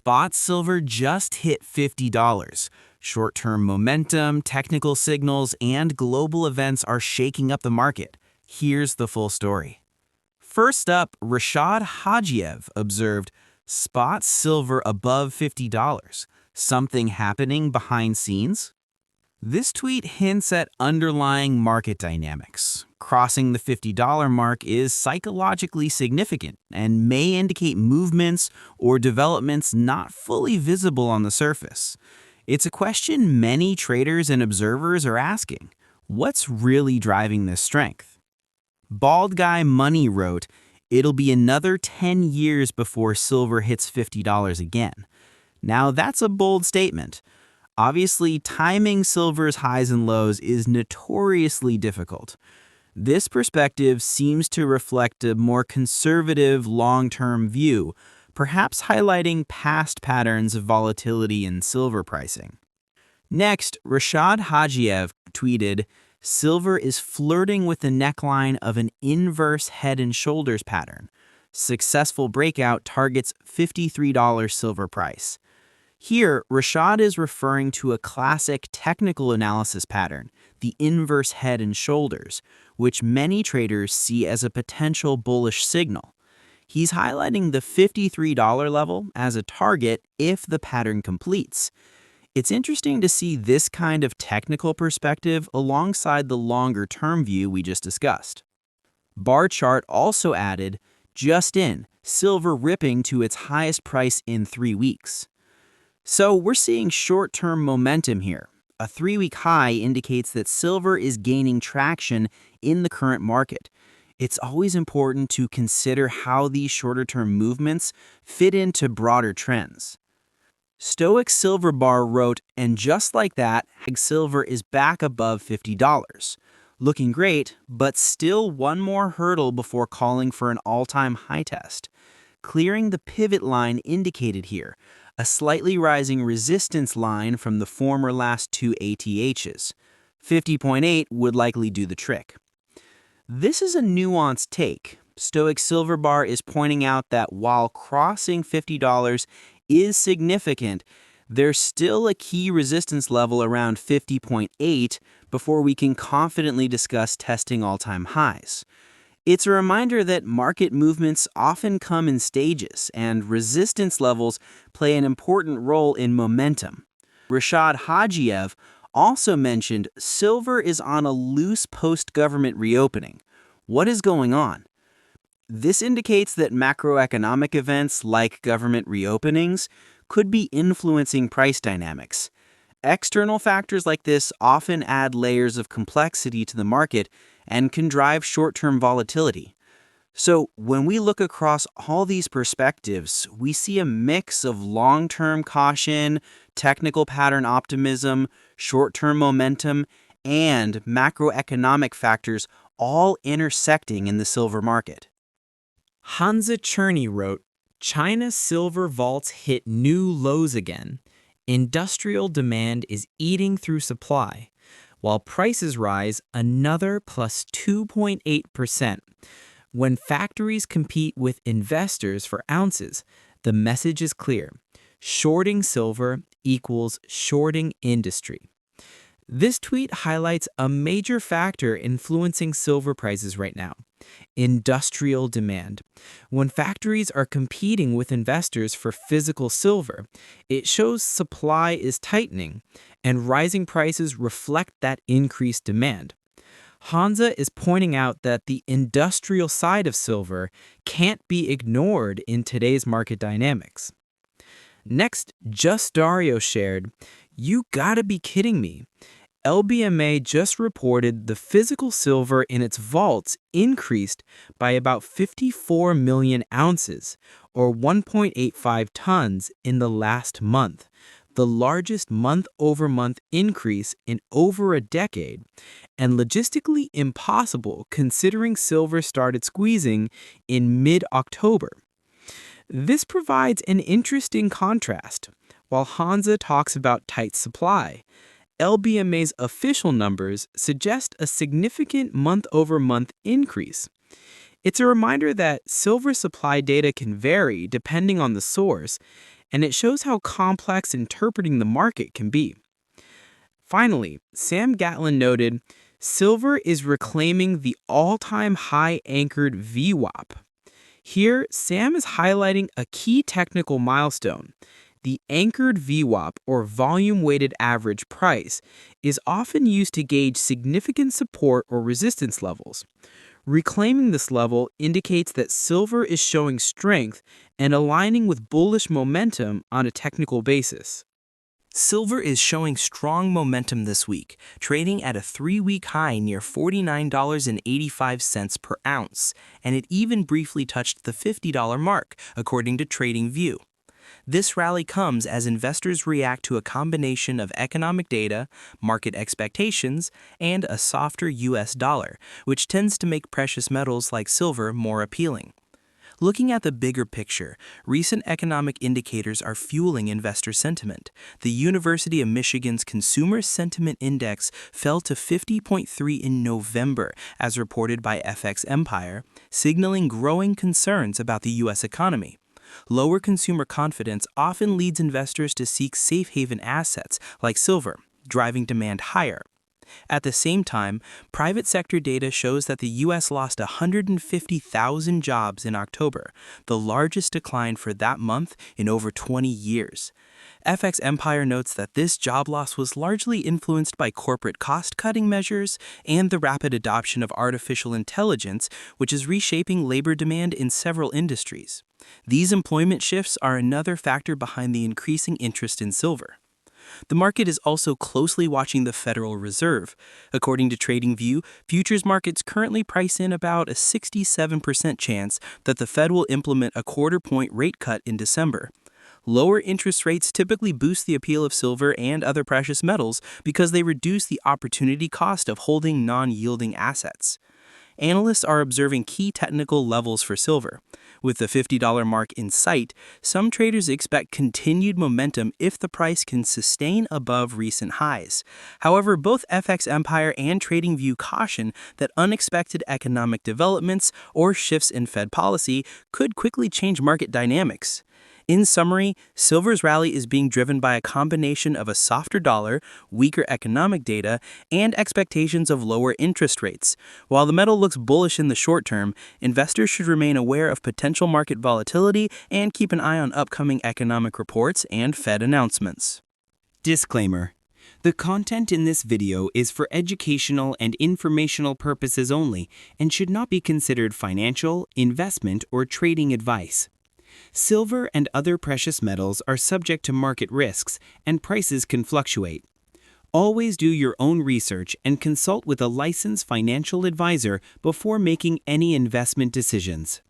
Spot silver just hit $50. Short-term momentum, technical signals, and global events are shaking up the market. Here's the full story. First up, Rashad Hajiev observed, "Spot silver above $50. Something happening behind scenes?" This tweet hints at underlying market dynamics. Crossing the $50 mark is psychologically significant and may indicate movements or developments not fully visible on the surface. It's a question many traders and observers are asking. What's really driving this strength? Bald Guy Money wrote, "It'll be another 10 years before silver hits $50 again." Now that's a bold statement. Obviously, timing silver's highs and lows is notoriously difficult. This perspective seems to reflect a more conservative, long-term view, perhaps highlighting past patterns of volatility in silver pricing. Next, Rashad Hajiev tweeted, "Silver is flirting with the neckline of an inverse head and shoulders pattern. Successful breakout targets $53 silver price." Here, Rashad is referring to a classic technical analysis pattern, the inverse head and shoulders, which many traders see as a potential bullish signal. He's highlighting the $53 level as a target if the pattern completes. It's interesting to see this kind of technical perspective alongside the longer-term view we just discussed. Bar chart also added, "Just in, silver ripping to its highest price in 3 weeks." So we're seeing short-term momentum here. A 3-week high indicates that silver is gaining traction in the current market. It's always important to consider how these shorter-term movements fit into broader trends. Stoic Silver Bar wrote, "And just like that, silver is back above $50. Looking great, but still one more hurdle before calling for an all-time high test. Clearing the pivot line indicated here, a slightly rising resistance line from the former last two ATHs. 50.8 would likely do the trick." This is a nuanced take. Stoic Silver Bar is pointing out that while crossing $50 is significant, there's still a key resistance level around 50.8 before we can confidently discuss testing all-time highs. It's a reminder that market movements often come in stages, and resistance levels play an important role in momentum. Rashad Hajiev also mentioned silver is on a loose post-government reopening. What is going on? This indicates that macroeconomic events like government reopenings could be influencing price dynamics. External factors like this often add layers of complexity to the market and can drive short-term volatility. So when we look across all these perspectives, we see a mix of long-term caution, technical pattern optimism, short-term momentum, and macroeconomic factors all intersecting in the silver market. Hansa Cherney wrote, "China's silver vaults hit new lows again. Industrial demand is eating through supply. While prices rise another plus 2.8%. When factories compete with investors for ounces, the message is clear. Shorting silver equals shorting industry." This tweet highlights a major factor influencing silver prices right now: industrial demand. When factories are competing with investors for physical silver, it shows supply is tightening, and rising prices reflect that increased demand. Hansa is pointing out that the industrial side of silver can't be ignored in today's market dynamics. Next, Just Dario shared, "You gotta be kidding me. LBMA just reported the physical silver in its vaults increased by about 54 million ounces, or 1.85 tons in the last month, the largest month-over-month increase in over a decade, and logistically impossible considering silver started squeezing in mid-October." This provides an interesting contrast. While Hansa talks about tight supply, LBMA's official numbers suggest a significant month-over-month increase. It's a reminder that silver supply data can vary depending on the source, and it shows how complex interpreting the market can be. Finally, Sam Gatlin noted, silver is reclaiming the all-time high anchored VWAP. Here, Sam is highlighting a key technical milestone. The anchored VWAP, or volume-weighted average price, is often used to gauge significant support or resistance levels. Reclaiming this level indicates that silver is showing strength and aligning with bullish momentum on a technical basis. Silver is showing strong momentum this week, trading at a 3-week high near $49.85 per ounce, and it even briefly touched the $50 mark, according to TradingView. This rally comes as investors react to a combination of economic data, market expectations, and a softer U.S. dollar, which tends to make precious metals like silver more appealing. Looking at the bigger picture, recent economic indicators are fueling investor sentiment. The University of Michigan's Consumer Sentiment Index fell to 50.3 in November, as reported by FX Empire, signaling growing concerns about the U.S. economy. Lower consumer confidence often leads investors to seek safe haven assets like silver, driving demand higher. At the same time, private sector data shows that the U.S. lost 150,000 jobs in October, the largest decline for that month in over 20 years. FX Empire notes that this job loss was largely influenced by corporate cost-cutting measures and the rapid adoption of artificial intelligence, which is reshaping labor demand in several industries. These employment shifts are another factor behind the increasing interest in silver. The market is also closely watching the Federal Reserve. According to TradingView, futures markets currently price in about a 67% chance that the Fed will implement a quarter-point rate cut in December. Lower interest rates typically boost the appeal of silver and other precious metals because they reduce the opportunity cost of holding non-yielding assets. Analysts are observing key technical levels for silver. With the $50 mark in sight, some traders expect continued momentum if the price can sustain above recent highs. However, both FX Empire and TradingView caution that unexpected economic developments or shifts in Fed policy could quickly change market dynamics. In summary, silver's rally is being driven by a combination of a softer dollar, weaker economic data, and expectations of lower interest rates. While the metal looks bullish in the short term, investors should remain aware of potential market volatility and keep an eye on upcoming economic reports and Fed announcements. Disclaimer: the content in this video is for educational and informational purposes only and should not be considered financial, investment, or trading advice. Silver and other precious metals are subject to market risks, and prices can fluctuate. Always do your own research and consult with a licensed financial advisor before making any investment decisions.